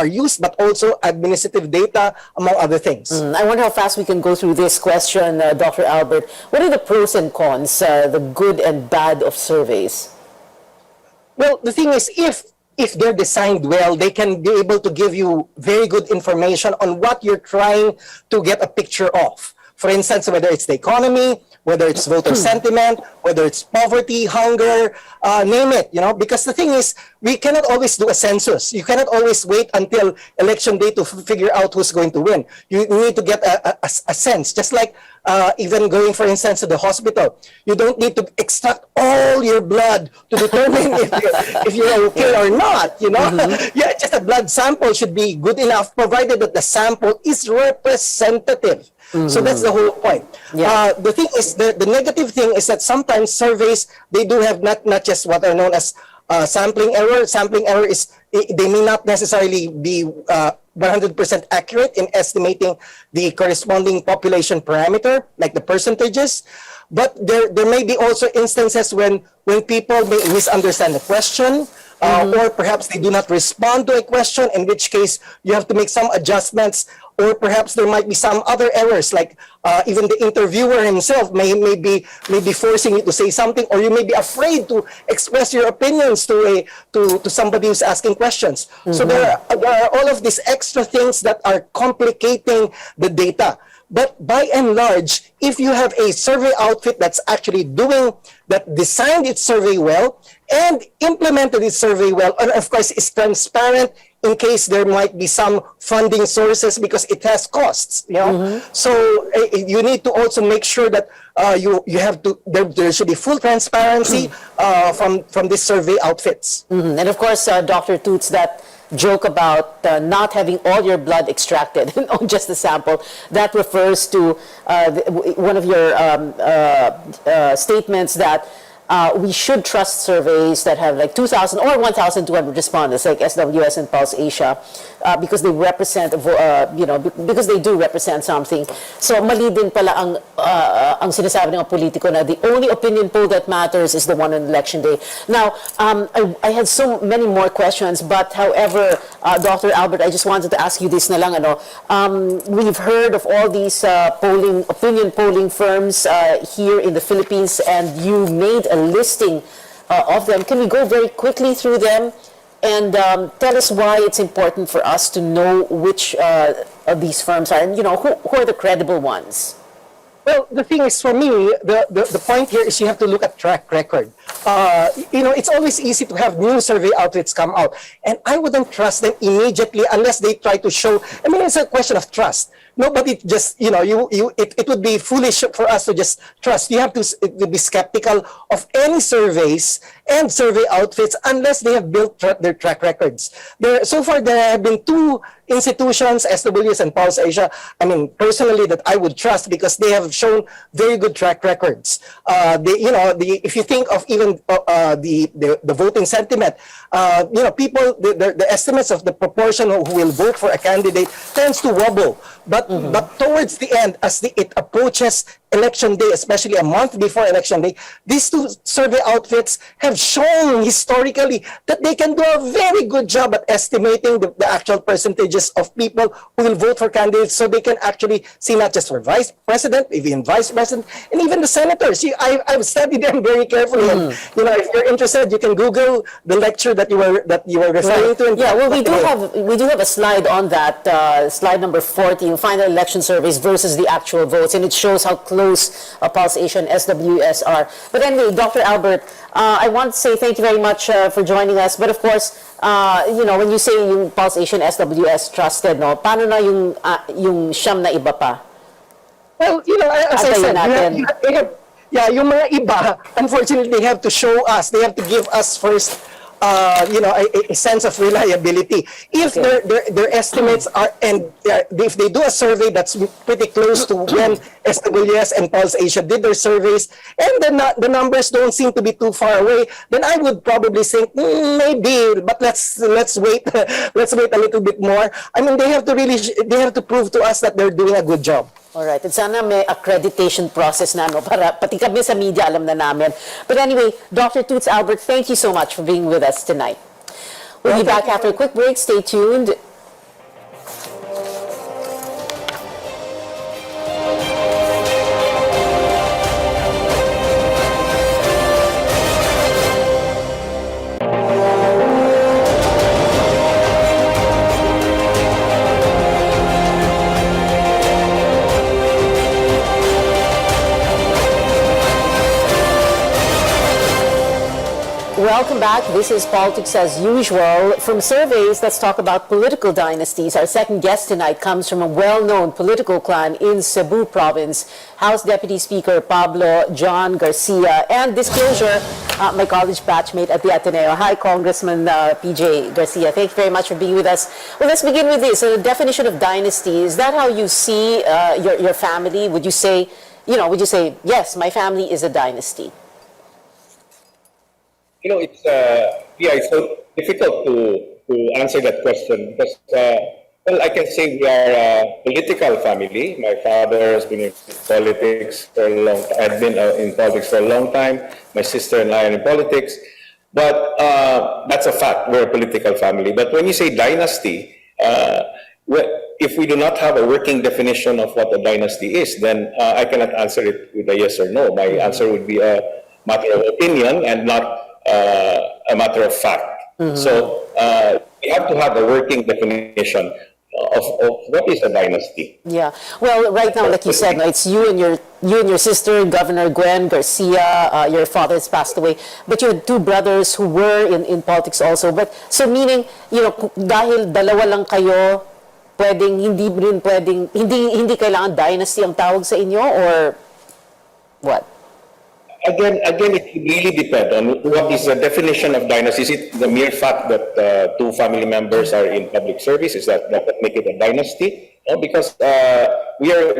S3: used, but also administrative data, among other things.
S2: I wonder how fast we can go through this question, Dr. Albert. What are the pros and cons, the good and bad of surveys?
S3: Well, the thing is, if they're designed well, they can be able to give you very good information on what you're trying to get a picture of. For instance, whether it's the economy, whether it's voter sentiment, whether it's poverty, hunger, name it, you know, because the thing is, we cannot always do a census. You cannot always wait until election day to figure out who's going to win. You need to get a sense, just like even going, for instance, to the hospital. You don't need to extract all your blood to determine if you're okay or not, you know. Yeah, just a blood sample should be good enough, provided that the sample is representative. So that's the whole point. The thing is, the negative thing is that sometimes surveys, they do have not just what are known as sampling error. Sampling error is, they may not necessarily be 100% accurate in estimating the corresponding population parameter, like the percentages. But there may be also instances when people may misunderstand the question, or perhaps they do not respond to a question, in which case you have to make some adjustments, or perhaps there might be some other errors, like even the interviewer himself may be forcing you to say something, or you may be afraid to express your opinions to somebody who's asking questions. So there are all of these extra things that are complicating the data. But by and large, if you have a survey outfit that's actually designed its survey well and implemented its survey well, and of course is transparent in case there might be some funding sources because it has costs, you know. So you need to also make sure that there should be full transparency from these survey outfits.
S2: And of course, Dr. Toots, that joke about not having all your blood extracted on just the sample, that refers to one of your statements that we should trust surveys that have like 2,000 or 1,200 respondents, like SWS and Pulse Asia, because they represent, because they do represent something. So mali din pala ang sinasabi ng mga politiko na the only opinion poll that matters is the one on election day. Now, I had so many more questions, but however, Dr. Albert, I just wanted to ask you this na lang, we've heard of all these opinion polling firms here in the Philippines, and you made a listing of them. Can we go very quickly through them and tell us why it's important for us to know which of these firms are, and who are the credible ones?
S3: Well, the thing is, for me, the point here is you have to look at track record. It's always easy to have new survey outfits come out, and I wouldn't trust them immediately unless they try to show. I mean, it's a question of trust. Nobody just, it would be foolish for us to just trust. You have to be skeptical of any surveys and survey outfits unless they have built their track records. So far, there have been two institutions, SWS and Pulse Asia, personally, that I would trust because they have shown very good track records. If you think of even the voting sentiment, people, the estimates of the proportion who will vote for a candidate tends to wobble. But towards the end, as it approaches election day, especially a month before election day, these two survey outfits have shown historically that they can do a very good job at estimating the actual percentages of people who will vote for candidates, so they can actually see not just for vice president, even vice president, and even the senators. I've studied them very carefully. And, if you're interested, you can Google the lecture that you were referring to.
S2: Yeah, well, we do have a slide on that, slide number 40. You find the election surveys versus the actual votes, and it shows how close Pulse Asia and SWS are. But anyway, Dr. Albert, I want to say thank you very much for joining us. But of course, when you say yung Pulse Asia and SWS trusted, paano na yung siyam na iba pa?
S3: Well, as I said, yung mga iba, unfortunately, they have to show us. They have to give us first a sense of reliability. If their estimates are, and if they do a survey that's pretty close to when SWS and Pulse Asia did their surveys, and then the numbers don't seem to be too far away, then I would probably think maybe, but let's wait, let's wait a little bit more. They have to prove to us that they're doing a good job.
S2: Alright, at sana may accreditation process na, para pati kami sa media alam na namin. But anyway, Dr. Toots Albert, thank you so much for being with us tonight. We'll be back after a quick break. Stay tuned. Welcome back. This is Politics as Usual. From surveys, let's talk about political dynasties. Our second guest tonight comes from a well-known political clan in Cebu Province, House Deputy Speaker Pablo John Garcia. And disclosure, my college batchmate at the Ateneo. Hi, Congressman PJ Garcia. Thank you very much for being with us. Well, let's begin with this. The definition of dynasty, is that how you see your family? Would you say, yes, my family is a dynasty?
S5: It's so difficult to answer that question because, I can say we are a political family. My father has been in politics for a long time. I've been in politics for a long time. My sister and I are in politics. But that's a fact. We're a political family. But when you say dynasty, if we do not have a working definition of what a dynasty is, then I cannot answer it with a yes or no. My answer would be a matter of opinion and not a matter of fact. So we have to have a working definition of what is a dynasty.
S2: Yeah. Well, right now, like you said, it's you and your sister, Governor Gwen Garcia. Your father has passed away, but you had two brothers who were in politics also. But so meaning, dahil dalawa lang kayo, hindi kailangan dynasty ang tawag sa inyo, or what?
S5: Again, it really depends on what is the definition of dynasty. Is it the mere fact that two family members are in public service? Is that make it a dynasty? No, because we are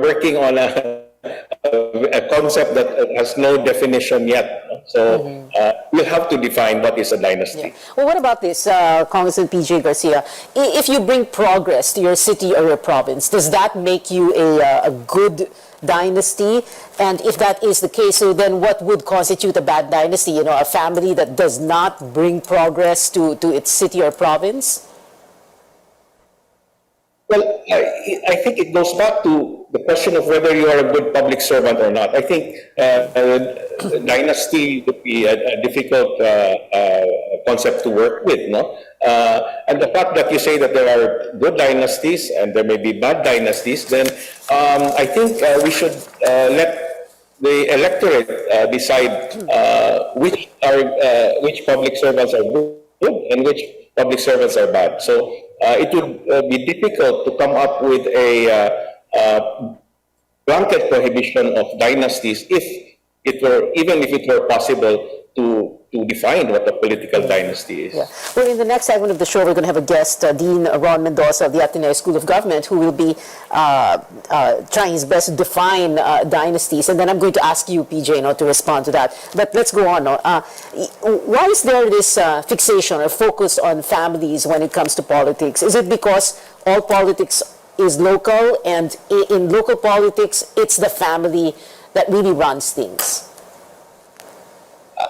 S5: working on a a concept that has no definition yet. So we'll have to define what is a dynasty.
S2: Well, what about this, Congressman PJ Garcia? If you bring progress to your city or your province, does that make you a good dynasty? And if that is the case, so then what would constitute a bad dynasty? You know, a family that does not bring progress to its city or province?
S5: Well, I think it goes back to the question of whether you are a good public servant or not. I think dynasty would be a difficult concept to work with, no? And the fact that you say that there are good dynasties and there may be bad dynasties, then I think we should let the electorate decide which public servants are good and which public servants are bad. So it would be difficult to come up with a blanket prohibition of dynasties even if it were possible to define what a political dynasty is.
S2: Yeah. Well, in the next segment of the show, we're going to have a guest, Dean Ron Mendoza of the Ateneo School of Government, who will be trying his best to define dynasties. And then I'm going to ask you, PJ, to respond to that. But let's go on. Why is there this fixation or focus on families when it comes to politics? Is it because all politics is local, and in local politics, it's the family that really runs things?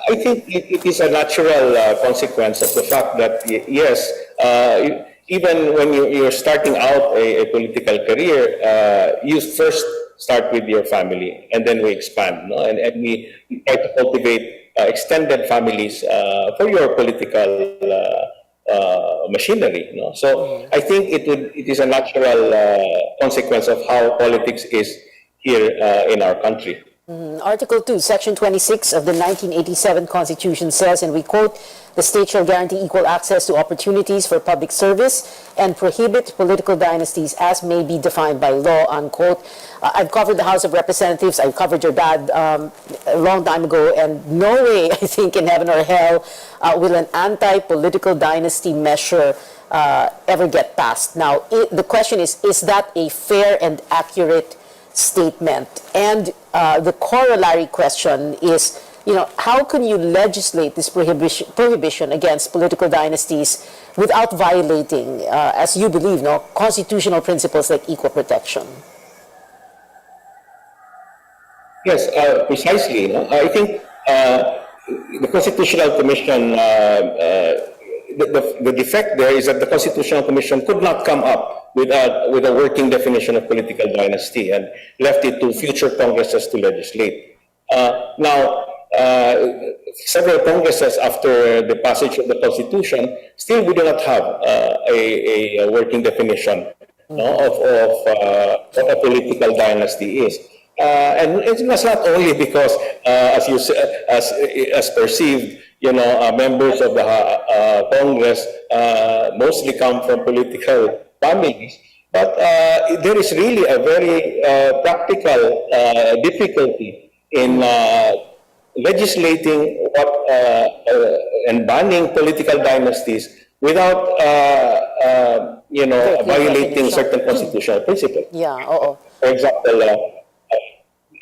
S5: I think it is a natural consequence of the fact that, yes, even when you're starting out a political career, you first start with your family, and then we expand, no? And we try to cultivate extended families for your political machinery. No? So I think it is a natural consequence of how politics is here in our country.
S2: Article 2, Section 26 of the 1987 Constitution says, and we quote, "The state shall guarantee equal access to opportunities for public service and prohibit political dynasties as may be defined by law," unquote. I've covered the House of Representatives. I covered your dad a long time ago, and no way, I think, in heaven or hell will an anti-political dynasty measure ever get passed. Now, the question is that a fair and accurate statement? And the corollary question is, how can you legislate this prohibition against political dynasties without violating, as you believe, constitutional principles like equal protection?
S5: Yes, precisely. I think the Constitutional Commission, the defect there is that the Constitutional Commission could not come up with a working definition of political dynasty and left it to future Congresses to legislate. Now, several Congresses after the passage of the Constitution, still we do not have a working definition of what a political dynasty is. And it's not only because, as perceived, members of the Congress mostly come from political families, but there is really a very practical difficulty in legislating and banning political dynasties without violating certain constitutional principles.
S2: Yeah.
S5: For example,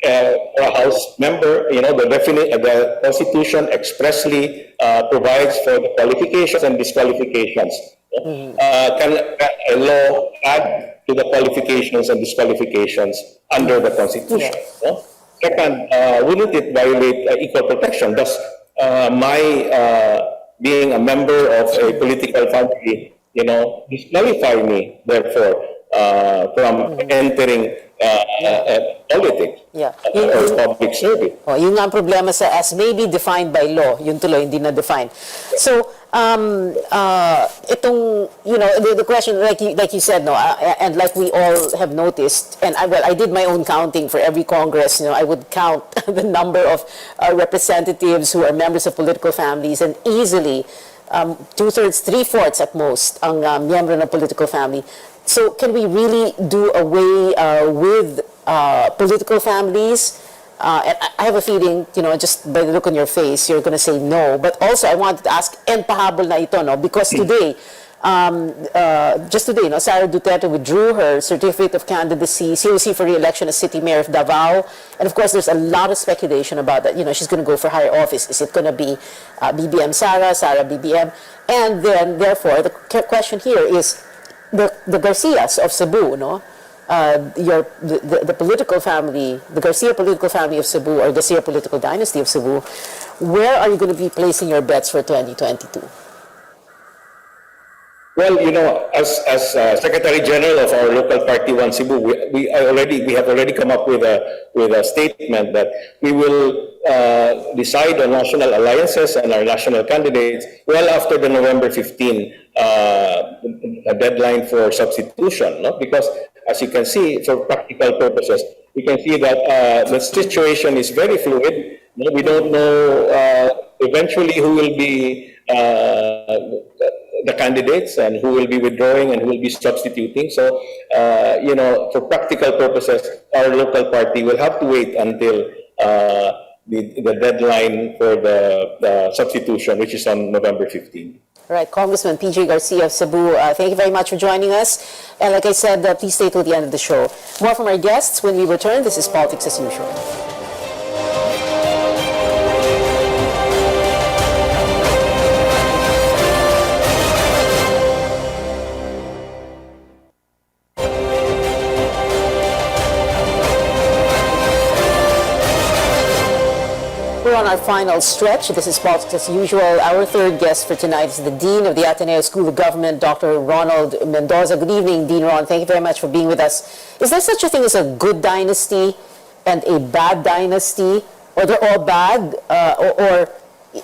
S5: for a House member, the Constitution expressly provides for the qualifications and disqualifications. Can a law add to the qualifications and disqualifications under the Constitution?
S2: Yeah.
S5: Second, wouldn't it violate equal protection? Thus, my being a member of a political family, disqualify me, therefore, from entering politics or public service.
S2: Yun nga ang problema sa as may be defined by law, yun tuloy hindi na define. So, itong, the question, like you said, and like we all have noticed, and I did my own counting for every Congress. I would count the number of representatives who are members of political families, and easily 2/3, 3/4 at most ang miyembro ng political family. So can we really do away with political families? And I have a feeling, just by the look on your face, you're going to say no. But also, I wanted to ask, and pahabol na ito, because today, just today, Sara Duterte withdrew her certificate of candidacy, COC for re-election as city mayor of Davao. And of course, there's a lot of speculation about that. She's going to go for higher office. Is it going to be BBM Sara, Sara BBM? And then, therefore, the question here is the Garcias of Cebu, the political family, the Garcia political family of Cebu, or Garcia political dynasty of Cebu. Where are you going to be placing your bets for 2022?
S5: Well, as Secretary General of our local party, One Cebu, we have already come up with a statement that we will decide on national alliances and our national candidates well after the November 15 deadline for substitution. Because as you can see, for practical purposes, you can see that the situation is very fluid. We don't know eventually who will be the candidates and who will be withdrawing and who will be substituting. So, for practical purposes, our local party will have to wait until the deadline for the substitution, which is on November 15.
S2: Right, Congressman PJ Garcia of Cebu, thank you very much for joining us. And like I said, please stay till the end of the show. More from our guests when we return. This is Politics as Usual. We're on our final stretch. This is Politics as Usual. Our third guest for tonight is the Dean of the Ateneo School of Government, Dr. Ronald Mendoza. Good evening, Dean Ron. Thank you very much for being with us. Is there such a thing as a good dynasty and a bad dynasty? Or they're all bad? Or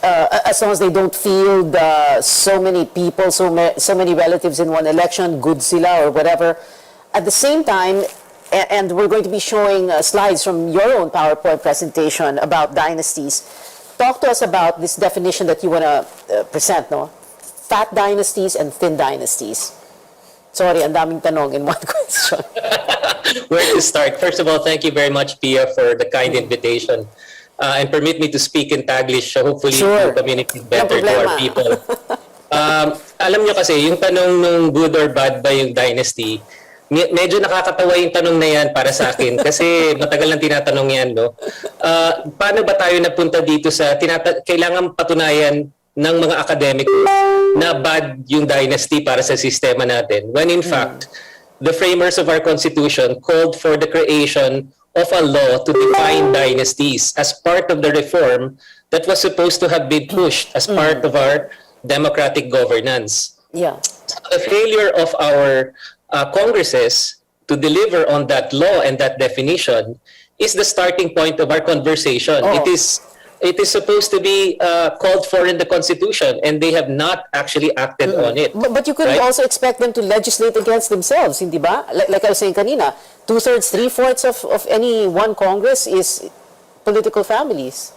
S2: as long as they don't field so many people, so many relatives in one election, good sila or whatever. At the same time, and we're going to be showing slides from your own PowerPoint presentation about dynasties. Talk to us about this definition that you want to present, Fat dynasties and thin dynasties. Sorry, ang daming tanong in one question.
S4: Where to start? First of all, thank you very much, Pia, for the kind invitation. And permit me to speak in Taglish, so hopefully to communicate better to our people. Alam nyo kasi, yung tanong nung good or bad ba yung dynasty, medyo nakakatawa yung tanong na yan para sa akin kasi matagal nang tinatanong yan, paano ba tayo napunta dito sa kailangan patunayan ng mga academic na bad yung dynasty para sa sistema natin, when in fact the framers of our constitution called for the creation of a law to define dynasties as part of the reform that was supposed to have been pushed as part of our democratic governance.
S2: Yeah.
S4: So the failure of our Congresses to deliver on that law and that definition is the starting point of our conversation. It is supposed to be called for in the Constitution, and they have not actually acted on it.
S2: But you could also expect them to legislate against themselves, hindi ba? Like I was saying kanina, 2/3, 3/4 of any one Congress is political families.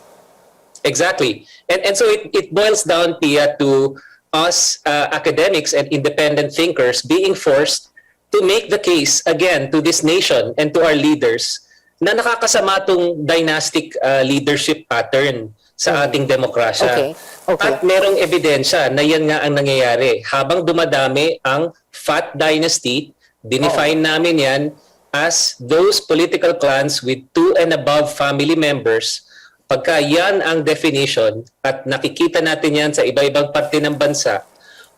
S4: Exactly. And so it boils down, Pia, to us academics and independent thinkers being forced to make the case again to this nation and to our leaders na nakakasama tong dynastic leadership pattern sa ating demokrasya. At merong ebidensya na yan nga ang nangyayari. Habang dumadami ang fat dynasty, dinefine namin yan as those political clans with 2 and above family members. Pagka yan ang definition at nakikita natin yan sa iba-ibang parte ng bansa,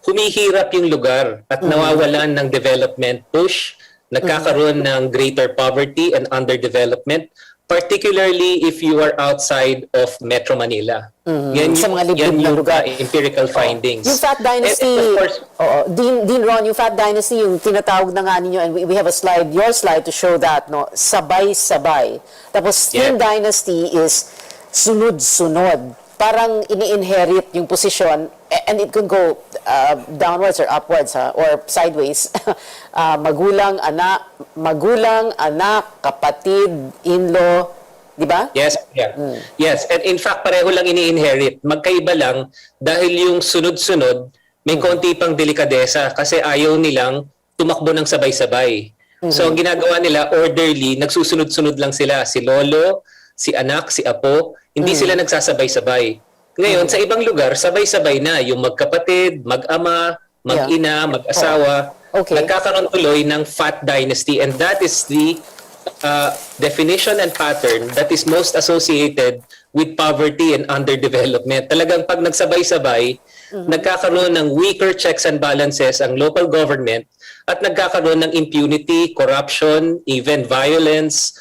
S4: humihirap yung lugar at nawawalan ng development push, nagkakaroon ng greater poverty and underdevelopment, particularly if you are outside of Metro Manila. Yan yung empirical findings.
S2: Yung Fat Dynasty, Dean Ron, yung Fat Dynasty, yung tinatawag na nga ninyo, and we have a slide, your slide to show that, sabay-sabay. Tapos Thin Dynasty is sunod-sunod. Parang ini-inherit yung posisyon, and it can go downwards or upwards or sideways. Magulang, anak, kapatid, in-law, di ba?
S4: Yes, yes. And in fact, pareho lang ini-inherit. Magkaiba lang dahil yung sunod-sunod may konti pang delikadesa kasi ayaw nilang tumakbo ng sabay-sabay. So ang ginagawa nila, orderly, nagsusunod-sunod lang sila. Si lolo, si anak, si apo, hindi sila nagsasabay-sabay. Ngayon, sa ibang lugar, sabay-sabay na yung magkapatid, mag-ama, mag-ina, mag-asawa, nagkakaroon tuloy ng fat dynasty, and that is the definition and pattern that is most associated with poverty and underdevelopment. Talagang pag nagsabay-sabay, nagkakaroon ng weaker checks and balances ang local government at nagkakaroon ng impunity, corruption, even violence,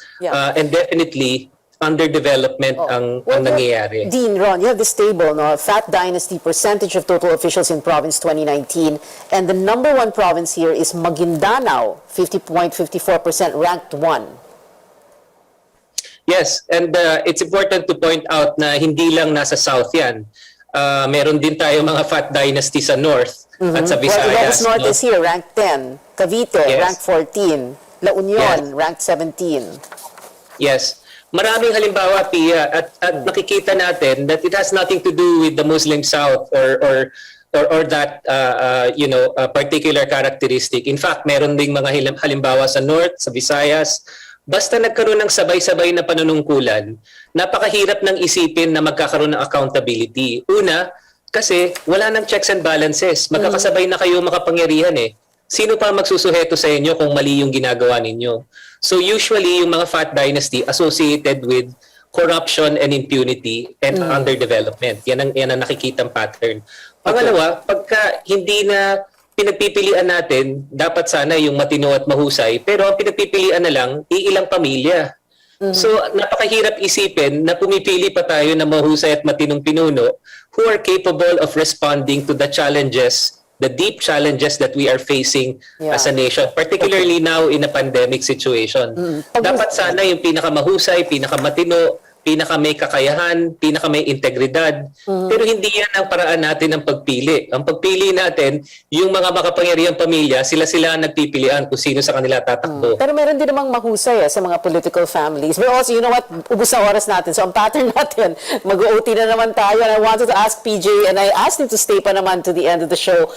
S4: and definitely underdevelopment ang nangyayari.
S2: Dean, Ron, you have this table, no? Fat Dynasty percentage of total officials in province 2019, and the number one province here is Maguindanao, 50.54%, ranked 1.
S4: Yes, and it's important to point out na hindi lang nasa south yan. Meron din tayo mga fat dynasty sa north at sa Visayas.
S2: Ilocos North is here, ranked 10. Cavite, ranked 14. La Union, ranked 17.
S4: Yes. Maraming halimbawa, Pia, at nakikita natin that it has nothing to do with the Muslim South or that particular characteristic. In fact, meron ding mga halimbawa sa North, sa Visayas. Basta nagkaroon ng sabay-sabay na panunungkulan, napakahirap ng isipin na magkakaroon ng accountability. Una, kasi wala nang checks and balances. Magkakasabay na kayo makapangyarihan eh. Sino pa magsusuheto sa inyo kung mali yung ginagawa ninyo? So usually, yung mga fat dynasty associated with corruption and impunity and underdevelopment. Yan ang nakikitang pattern. Pangalawa, pagka hindi na pinagpipilian natin, dapat sana yung matino at mahusay, pero ang pinagpipilian na lang, iilang pamilya. So napakahirap isipin na pumipili pa tayo ng mahusay at matinong pinuno who are capable of responding to the challenges, the deep challenges that we are facing as a nation, particularly now in a pandemic situation. Dapat sana yung pinakamahusay, pinakamatino, pinaka-may kakayahan, pinaka-may integridad. Pero hindi yan ang paraan natin ng pagpili. Ang pagpili natin, yung mga makapangyarihang pamilya, sila-sila ang nagpipilian kung sino sa kanila tatakbo.
S2: Pero meron din namang mahusay sa mga political families. But also, you know what, ubus na oras natin. So ang pattern natin, mag-OT na naman tayo. And I wanted to ask PJ, and I asked him to stay pa naman to the end of the show.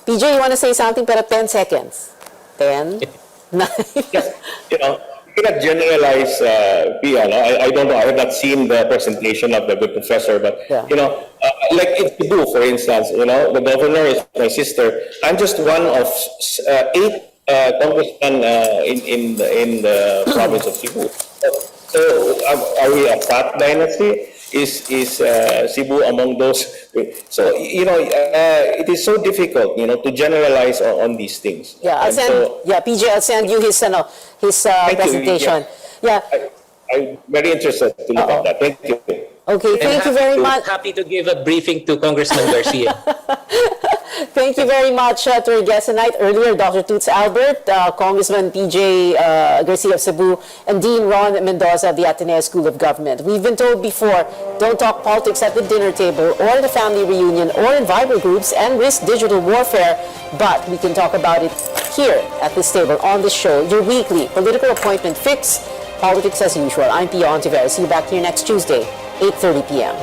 S2: PJ, you want to say something? Pero 10 seconds. 10? 9?
S5: You cannot generalize, Pia. No? I don't know. I have not seen the presentation of the good professor, but like in Cebu, for instance, the governor is my sister. I'm just one of 8 congressmen in the province of Cebu. So are we a fat dynasty? Is Cebu among those? So it is so difficult, to generalize on these things.
S2: Yeah, PJ, I'll send you his presentation.
S5: I'm very interested to look at that. Thank you.
S2: Okay, thank you very much.
S4: Happy to give a briefing to Congressman Garcia.
S2: Thank you very much to our guest tonight. Earlier, Dr. Toots Albert, Congressman PJ Garcia of Cebu, and Dean Ron Mendoza of the Ateneo School of Government. We've been told before, don't talk politics at the dinner table or at a family reunion or in Viber groups and risk digital warfare, but we can talk about it here at this table on the show, your weekly political appointment fix, politics as usual. I'm Pia Ontiveros. See you back here next Tuesday, 8:30 p.m.